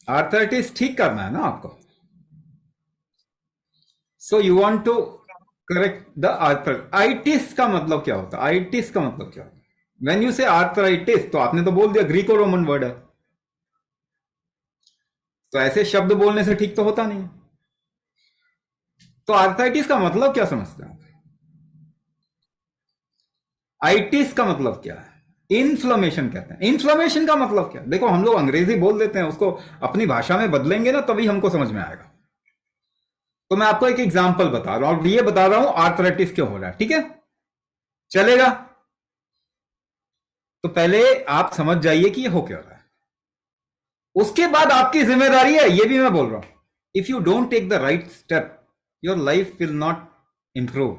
Arthritis ठीक करना है ना आपको। So you want to correct the arthritis का मतलब क्या होता है? आइटिस का मतलब क्या होता है? वेन यू से आर्थराइटिस, तो आपने तो बोल दिया ग्रीको रोमन वर्ड है, तो ऐसे शब्द बोलने से ठीक तो होता नहीं। तो आर्थराइटिस का मतलब क्या समझते हैं? आइटिस का मतलब क्या है? इन्फ्लेमेशन कहते हैं। इन्फ्लेमेशन का मतलब क्या? देखो हम लोग अंग्रेजी बोल देते हैं, उसको अपनी भाषा में बदलेंगे ना तभी हमको समझ में आएगा। तो मैं आपको एक एग्जांपल बता रहा हूं और ये बता रहा हूं आर्थराइटिस क्यों हो रहा है, ठीक है? चलेगा? तो पहले आप समझ जाइए कि ये हो क्या रहा है, उसके बाद आपकी जिम्मेदारी है, ये भी मैं बोल रहा हूं। If you don't take the right step, your life will not improve.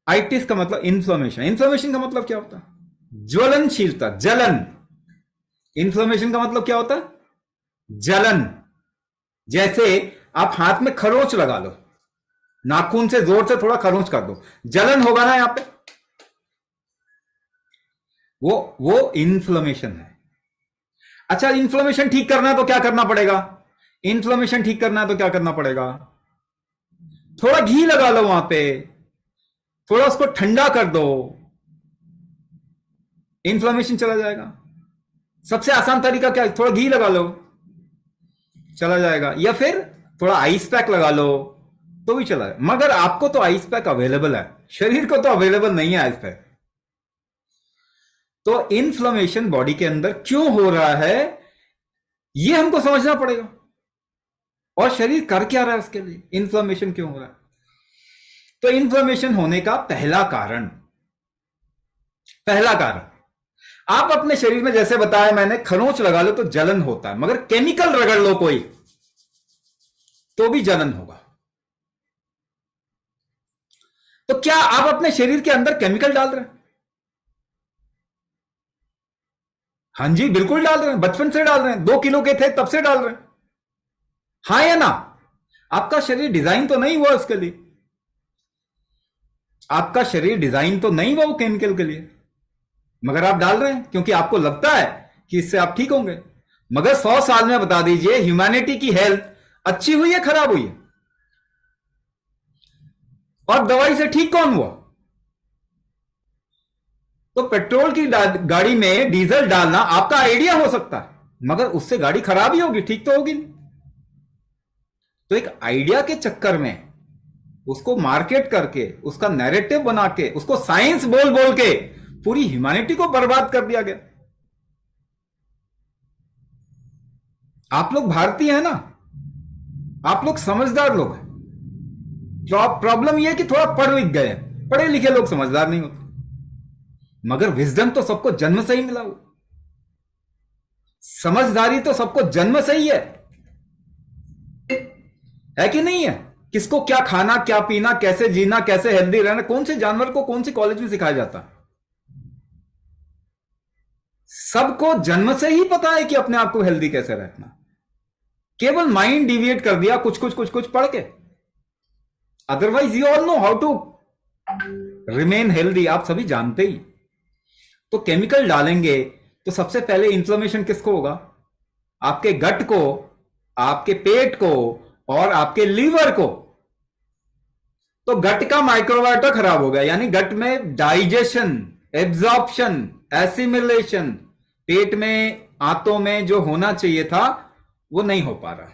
Itis का मतलब इन्फ्लेमेशन। इन्फ्लेमेशन का मतलब क्या होता है? ज्वलनशीलता, जलन। इन्फ्लेमेशन का मतलब क्या होता है? जलन। जैसे आप हाथ में खरोंच लगा लो, नाखून से जोर से थोड़ा खरोंच कर दो, जलन होगा ना यहां पे। वो इन्फ्लेमेशन है। अच्छा, इन्फ्लेमेशन ठीक करना है तो क्या करना पड़ेगा? इन्फ्लेमेशन ठीक करना है तो क्या करना पड़ेगा? थोड़ा घी लगा लो वहां पे, थोड़ा उसको ठंडा कर दो, इन्फ्लेमेशन चला जाएगा। सबसे आसान तरीका क्या है? थोड़ा घी लगा लो, चला जाएगा। या फिर थोड़ा आइस पैक लगा लो तो भी चला जाएगा। मगर आपको तो आइस पैक अवेलेबल है, शरीर को तो अवेलेबल नहीं है आइस पैक। तो इन्फ्लेमेशन बॉडी के अंदर क्यों हो रहा है, यह हमको समझना पड़ेगा। और शरीर कर क्या रहा है उसके लिए, इन्फ्लेमेशन क्यों हो रहा है। तो इन्फ्लेमेशन होने का पहला कारण, आप अपने शरीर में जैसे बताया मैंने, खरोंच लगा लो तो जलन होता है, मगर केमिकल रगड़ लो कोई तो भी जलन होगा। तो क्या आप अपने शरीर के अंदर केमिकल डाल रहे हैं? हाँ जी, बिल्कुल डाल रहे हैं, बचपन से डाल रहे हैं, 2 किलो के थे तब से डाल रहे हैं। हाँ या ना? आपका शरीर डिजाइन तो नहीं हुआ उसके लिए, आपका शरीर डिजाइन तो नहीं हुआ वो केमिकल के लिए, मगर आप डाल रहे हैं क्योंकि आपको लगता है कि इससे आप ठीक होंगे। मगर 100 साल में बता दीजिए, ह्यूमैनिटी की हेल्थ अच्छी हुई है खराब हुई है? और दवाई से ठीक कौन हुआ? तो पेट्रोल की गाड़ी में डीजल डालना आपका आइडिया हो सकता है, मगर उससे गाड़ी खराब ही होगी, ठीक तो होगी नहीं। तो एक आइडिया के चक्कर में उसको मार्केट करके, उसका नैरेटिव बना के, उसको साइंस बोल बोल के पूरी ह्यूमैनिटी को बर्बाद कर दिया गया। आप लोग भारतीय हैं ना, आप लोग समझदार लोग हैं। प्रॉब्लम यह है कि थोड़ा पढ़ लिख गए, पढ़े लिखे लोग समझदार नहीं होते। मगर विजडम तो सबको जन्म से ही मिला हुआ, समझदारी तो सबको जन्म से ही है कि नहीं है? किसको क्या खाना, क्या पीना, कैसे जीना, कैसे हेल्दी रहना, कौन से जानवर को कौन सी कॉलेज में सिखाया जाता है? सबको जन्म से ही पता है कि अपने आप को हेल्दी कैसे रखना। केवल माइंड डिविएट कर दिया कुछ कुछ कुछ कुछ पढ़ के। Otherwise you all know how to remain healthy, आप सभी जानते ही। तो केमिकल डालेंगे तो सबसे पहले इंफ्लेमेशन किसको होगा? आपके गट को, आपके पेट को और आपके लीवर को। तो गट का माइक्रोबायोटा खराब हो गया, यानी गट में डाइजेशन, एब्जॉर्प्शन, एसिमिलेशन, पेट में, आंतों में जो होना चाहिए था वो नहीं हो पा रहा।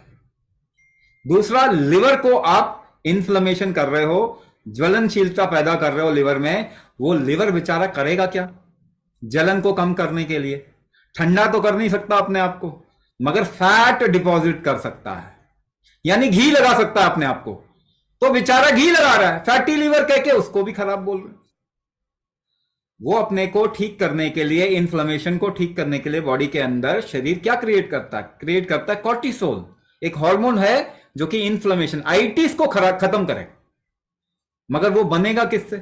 दूसरा, लिवर को आप इन्फ्लेमेशन कर रहे हो, ज्वलनशीलता पैदा कर रहे हो लिवर में। वो लिवर बेचारा करेगा क्या जलन को कम करने के लिए? ठंडा तो कर नहीं सकता अपने आप को, मगर फैट डिपॉजिट कर सकता है, यानी घी लगा सकता है अपने आप को। तो बेचारा घी लगा रहा है, फैटी लीवर कह के उसको भी खराब बोल रहे हैं। वो अपने को ठीक करने के लिए, इन्फ्लेमेशन को ठीक करने के लिए बॉडी के अंदर शरीर क्या क्रिएट करता है? क्रिएट करता है कॉर्टिसोल, एक हार्मोन है जो कि इन्फ्लेमेशन, आइटिस को खत्म करे। मगर वो बनेगा किससे?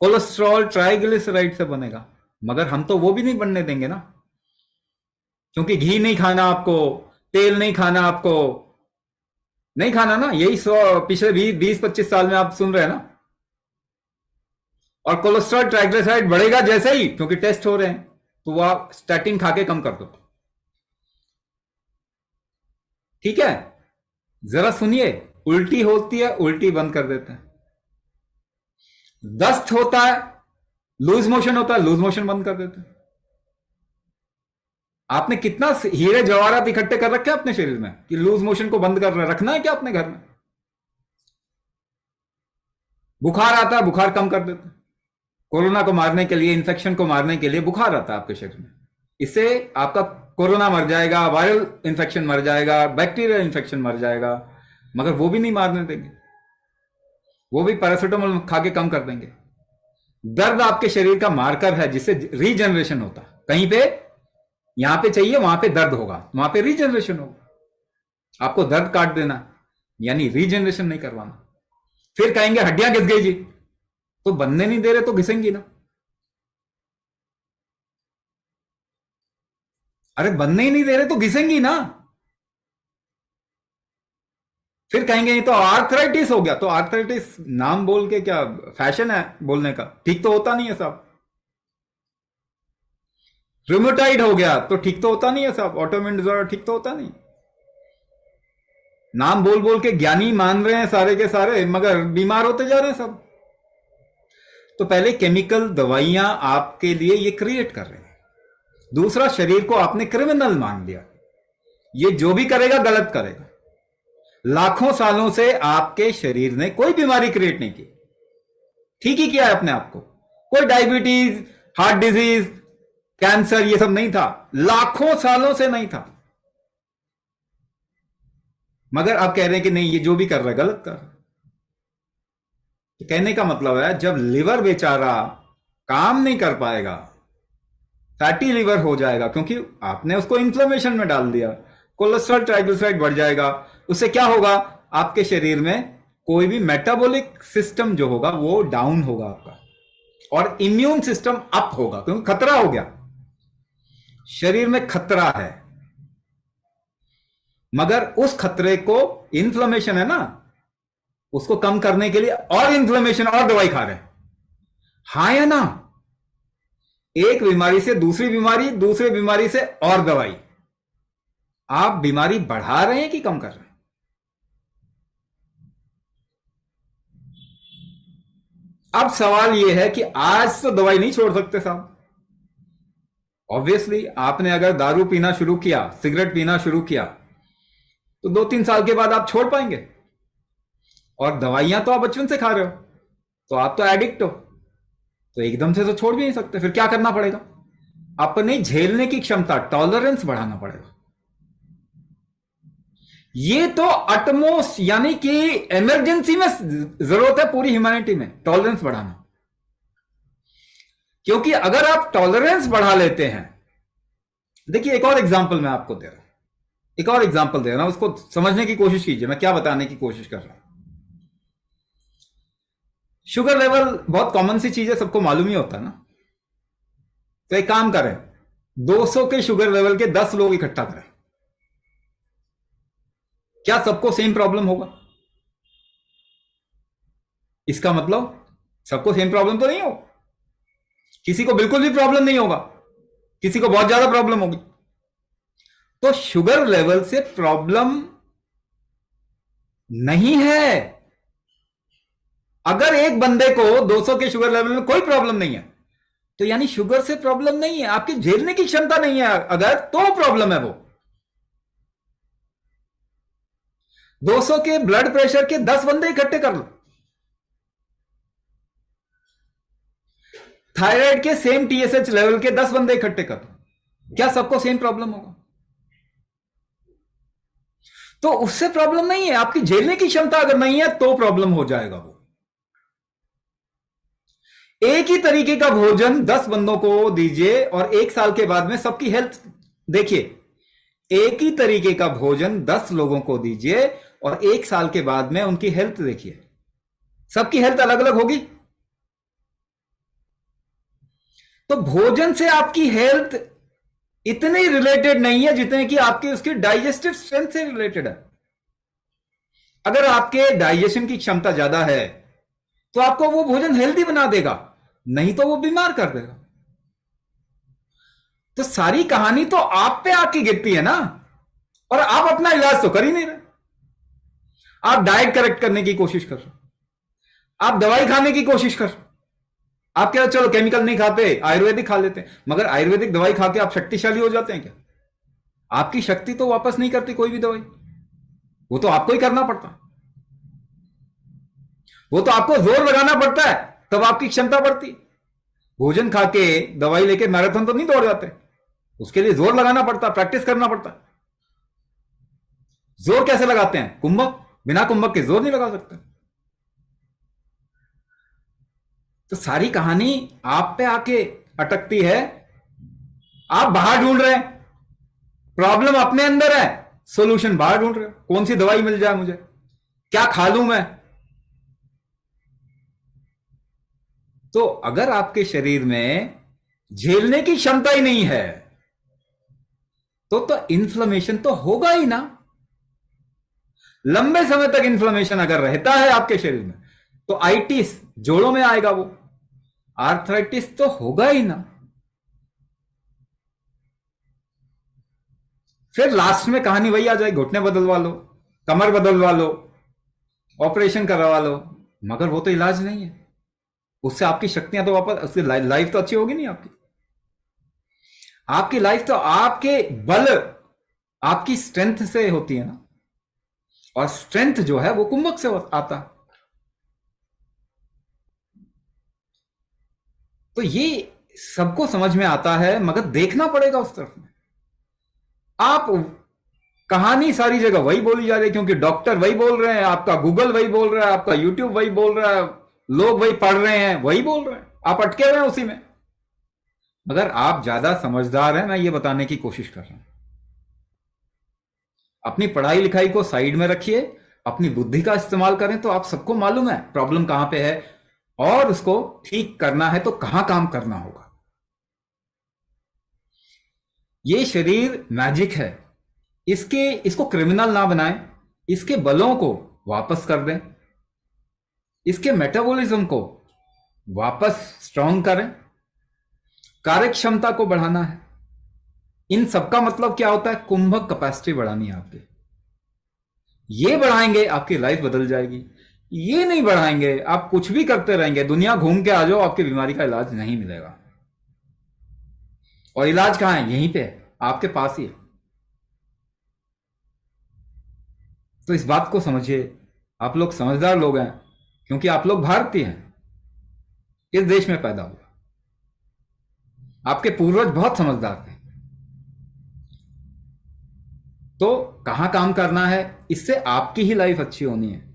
कोलेस्ट्रॉल, ट्राइग्लिसराइड से बनेगा। मगर हम तो वो भी नहीं बनने देंगे ना, क्योंकि घी नहीं खाना आपको, तेल नहीं खाना आपको, नहीं खाना ना। यही पिछले 20-25 साल में आप सुन रहे हैं ना। और कोलेस्ट्रॉल, ट्राइग्लिसराइड बढ़ेगा जैसे ही, क्योंकि टेस्ट हो रहे हैं, तो वो आप स्टैटिन खा के कम कर दो। ठीक है, जरा सुनिए। उल्टी होती है, उल्टी बंद कर देते हैं। दस्त होता है, लूज मोशन होता है, लूज मोशन बंद कर देते हैं। आपने कितना हीरे जवाहरात इकट्ठे कर रखे हैं अपने शरीर में कि लूज मोशन को बंद कर रखना है क्या अपने घर में? बुखार आता है, बुखार कम कर देते हैं। कोरोना को मारने के लिए, इन्फेक्शन को मारने के लिए बुखार आता है आपके शरीर में। इससे आपका कोरोना मर जाएगा, वायरल इन्फेक्शन मर जाएगा, बैक्टीरियल इन्फेक्शन मर जाएगा, मगर वो भी नहीं मारने देंगे। वो भी पैरासिटामोल खा के कम कर देंगे। दर्द आपके शरीर का मार्कर है जिससे रीजनरेशन होता है। कहीं पे यहां पे चाहिए, वहां पे दर्द होगा, वहां पे रीजनरेशन होगा। आपको दर्द काट देना यानी रीजनरेशन नहीं करवाना। फिर कहेंगे हड्डियां घिस गई जी, तो बनने नहीं दे रहे तो घिसेंगी ना। अरे बनने ही नहीं दे रहे तो घिसेंगी ना। फिर कहेंगे नहीं तो आर्थराइटिस हो गया, तो आर्थराइटिस नाम बोल के क्या फैशन है बोलने का? ठीक तो होता नहीं है साहब। रूमेटाइड हो गया तो ठीक तो होता नहीं है साहब। ऑटोइम्यून डिसऑर्डर ठीक तो होता नहीं। नाम बोल बोल के ज्ञानी मान रहे हैं सारे के सारे, मगर बीमार होते जा रहे हैं सब। तो पहले केमिकल दवाइयां आपके लिए ये क्रिएट कर रहे हैं। दूसरा, शरीर को आपने क्रिमिनल मान लिया। ये जो भी करेगा गलत करेगा। लाखों सालों से आपके शरीर ने कोई बीमारी क्रिएट नहीं की, ठीक ही किया है अपने आप को। कोई डायबिटीज, हार्ट डिजीज, कैंसर ये सब नहीं था, लाखों सालों से नहीं था। मगर आप कह रहे हैं कि नहीं, ये जो भी कर रहा है गलत कर रहा है। तो कहने का मतलब है जब लिवर बेचारा काम नहीं कर पाएगा, फैटी लिवर हो जाएगा, क्योंकि आपने उसको इन्फ्लेमेशन में डाल दिया, कोलेस्ट्रॉल ट्राइग्लिसराइड बढ़ जाएगा। उससे क्या होगा? आपके शरीर में कोई भी मेटाबॉलिक सिस्टम जो होगा वो डाउन होगा आपका, और इम्यून सिस्टम अप होगा, क्योंकि खतरा हो गया। शरीर में खतरा है, मगर उस खतरे को, इन्फ्लेमेशन है ना, उसको कम करने के लिए और इन्फ्लेमेशन और दवाई खा रहे हैं। हाँ या ना? एक बीमारी से दूसरी बीमारी, दूसरी बीमारी से और दवाई। आप बीमारी बढ़ा रहे हैं कि कम कर रहे हैं? अब सवाल यह है कि आज तो दवाई नहीं छोड़ सकते साहब। ऑब्वियसली आपने अगर दारू पीना शुरू किया, सिगरेट पीना शुरू किया, तो 2-3 साल के बाद आप छोड़ पाएंगे। और दवाइयां तो आप बचपन से खा रहे हो, तो आप तो एडिक्ट हो, तो एकदम से तो छोड़ भी नहीं सकते। फिर क्या करना पड़ेगा? अपने झेलने की क्षमता, टॉलरेंस बढ़ाना पड़ेगा। ये तो अटमोस्ट यानी कि इमरजेंसी में जरूरत है पूरी ह्यूमैनिटी में, टॉलरेंस बढ़ाना। क्योंकि अगर आप टॉलरेंस बढ़ा लेते हैं, देखिए एक और एग्जांपल मैं आपको दे रहा हूं, एक और एग्जांपल दे रहा हूं, उसको समझने की कोशिश कीजिए मैं क्या बताने की कोशिश कर रहा हूं। शुगर लेवल बहुत कॉमन सी चीज है, सबको मालूम ही होता है ना। तो एक काम करें, 200 के शुगर लेवल के 10 लोग इकट्ठा करें, क्या सबको सेम प्रॉब्लम होगा? इसका मतलब सबको सेम प्रॉब्लम तो नहीं हो, किसी को बिल्कुल भी प्रॉब्लम नहीं होगा, किसी को बहुत ज्यादा प्रॉब्लम होगी। तो शुगर लेवल से प्रॉब्लम नहीं है। अगर एक बंदे को 200 के शुगर लेवल में कोई प्रॉब्लम नहीं है, तो यानी शुगर से प्रॉब्लम नहीं है, आपकी झेलने की क्षमता नहीं है अगर, तो प्रॉब्लम है वो। 200 के ब्लड प्रेशर के 10 बंदे इकट्ठे कर लो, थायराइड के सेम टीएसएच लेवल के 10 बंदे इकट्ठे कर लो, क्या सबको सेम प्रॉब्लम होगा? तो उससे प्रॉब्लम नहीं है, आपकी झेलने की क्षमता अगर नहीं है तो प्रॉब्लम हो जाएगा वो। एक ही तरीके का भोजन 10 बंदों को दीजिए और 1 साल के बाद में सबकी हेल्थ देखिए। एक ही तरीके का भोजन 10 लोगों को दीजिए और 1 साल के बाद में उनकी हेल्थ देखिए, सबकी हेल्थ अलग अलग होगी। तो भोजन से आपकी हेल्थ इतनी रिलेटेड नहीं है जितने कि आपकी उसकी डाइजेस्टिव स्ट्रेंथ से रिलेटेड है। अगर आपके डाइजेशन की क्षमता ज्यादा है तो आपको वो भोजन हेल्दी बना देगा, नहीं तो वो बीमार कर देगा। तो सारी कहानी तो आप पे आके गिरती है ना। और आप अपना इलाज तो कर ही नहीं रहे। आप डाइट करेक्ट करने की कोशिश कर रहे, आप दवाई खाने की कोशिश कर रहे, आप क्या चलो केमिकल नहीं खाते, आयुर्वेदिक खा लेते हैं, मगर आयुर्वेदिक दवाई खा के आप शक्तिशाली हो जाते हैं क्या? आपकी शक्ति तो वापस नहीं करती कोई भी दवाई, वो तो आपको ही करना पड़ता, वो तो आपको जोर लगाना पड़ता है, तब आपकी क्षमता बढ़ती। भोजन खा के दवाई लेके मैराथन तो नहीं दौड़ जाते, उसके लिए जोर लगाना पड़ता, प्रैक्टिस करना पड़ता। जोर कैसे लगाते हैं? कुंभक, बिना कुंभक के जोर नहीं लगा सकते। तो सारी कहानी आप पे आके अटकती है। आप बाहर ढूंढ रहे हैं, प्रॉब्लम अपने अंदर है, सॉल्यूशन बाहर ढूंढ रहे हो। कौन सी दवाई मिल जाए मुझे, क्या खा लूं मैं? तो अगर आपके शरीर में झेलने की क्षमता ही नहीं है तो इन्फ्लेमेशन तो होगा ही ना। लंबे समय तक इन्फ्लेमेशन अगर रहता है आपके शरीर में तो आइटिस जोड़ों में आएगा, वो आर्थराइटिस तो होगा ही ना। फिर लास्ट में कहानी वही आ जाए, घुटने बदलवा लो, कमर बदलवा लो, ऑपरेशन करवा लो, मगर वो तो इलाज नहीं है। उससे आपकी शक्तियां तो वापस, उसकी लाइफ तो अच्छी होगी नहीं आपकी। आपकी लाइफ तो आपके बल, आपकी स्ट्रेंथ से होती है ना, और स्ट्रेंथ जो है वो कुंभक से आता। तो ये सबको समझ में आता है, मगर देखना पड़ेगा उस तरफ में। आप कहानी सारी जगह वही बोली जा रही है, क्योंकि डॉक्टर वही बोल रहे हैं, आपका गूगल वही बोल रहा है, आपका यूट्यूब वही बोल रहा है, लोग वही पढ़ रहे हैं, वही बोल रहे हैं, आप अटके हुए हैं उसी में। मगर आप ज्यादा समझदार हैं, मैं ये बताने की कोशिश कर रहा हूं। अपनी पढ़ाई लिखाई को साइड में रखिए, अपनी बुद्धि का इस्तेमाल करें, तो आप सबको मालूम है प्रॉब्लम कहां पे है, और उसको ठीक करना है तो कहां काम करना होगा। ये शरीर मैजिक है, इसको क्रिमिनल ना बनाएं, इसके बलों को वापस कर दें, इसके मेटाबॉलिज्म को वापस स्ट्रांग करें, कार्य क्षमता को बढ़ाना है। इन सबका मतलब क्या होता है? कुंभक कैपेसिटी बढ़ानी है आपकी। ये बढ़ाएंगे आपकी लाइफ बदल जाएगी, ये नहीं बढ़ाएंगे आप कुछ भी करते रहेंगे, दुनिया घूम के आ जाओ, आपकी बीमारी का इलाज नहीं मिलेगा। और इलाज कहां है? यहीं पे है, आपके पास ही है। तो इस बात को समझिए, आप लोग समझदार लोग हैं, क्योंकि आप लोग भारतीय हैं, इस देश में पैदा हुआ, आपके पूर्वज बहुत समझदार थे। तो कहां काम करना है, इससे आपकी ही लाइफ अच्छी होनी है।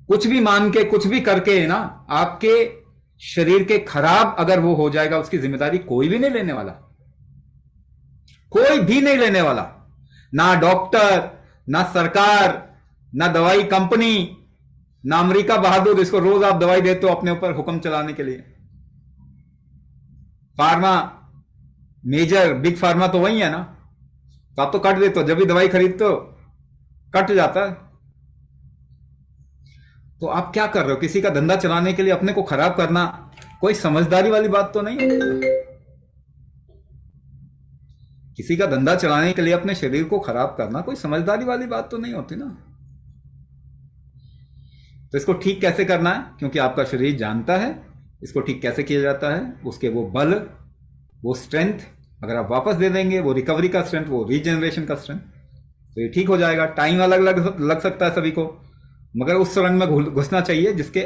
कुछ भी मान के, कुछ भी करके ना, आपके शरीर के खराब अगर वो हो जाएगा, उसकी जिम्मेदारी कोई भी नहीं लेने वाला, कोई भी नहीं लेने वाला। ना डॉक्टर, ना सरकार, ना दवाई कंपनी, ना अमेरिका बहादुर जिसको रोज आप दवाई देते हो अपने ऊपर हुक्म चलाने के लिए। फार्मा मेजर, बिग फार्मा तो वही है ना, तो आप तो कट देते हो, जब भी दवाई खरीदते हो कट जाता है। तो आप क्या कर रहे हो? किसी का धंधा चलाने के लिए अपने को खराब करना कोई समझदारी वाली बात तो नहीं है। किसी का धंधा चलाने के लिए अपने शरीर को खराब करना कोई समझदारी वाली बात तो नहीं होती ना। तो इसको ठीक कैसे करना है? क्योंकि आपका शरीर जानता है इसको ठीक कैसे किया जाता है। उसके वो बल, वो स्ट्रेंथ अगर आप वापस दे देंगे, वो रिकवरी का स्ट्रेंथ, वो रीजनरेशन का स्ट्रेंथ, तो ये ठीक हो जाएगा। टाइम अलग अलग लग सकता है सभी को, मगर उस सुरंग में घुसना चाहिए जिसके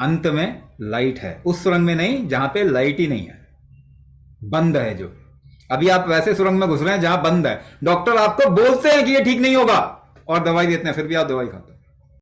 अंत में लाइट है, उस सुरंग में नहीं जहां पे लाइट ही नहीं है, बंद है। जो अभी आप वैसे सुरंग में घुस रहे हैं जहां बंद है। डॉक्टर आपको बोलते हैं कि ये ठीक नहीं होगा और दवाई देते हैं, फिर भी आप दवाई खाते हैं।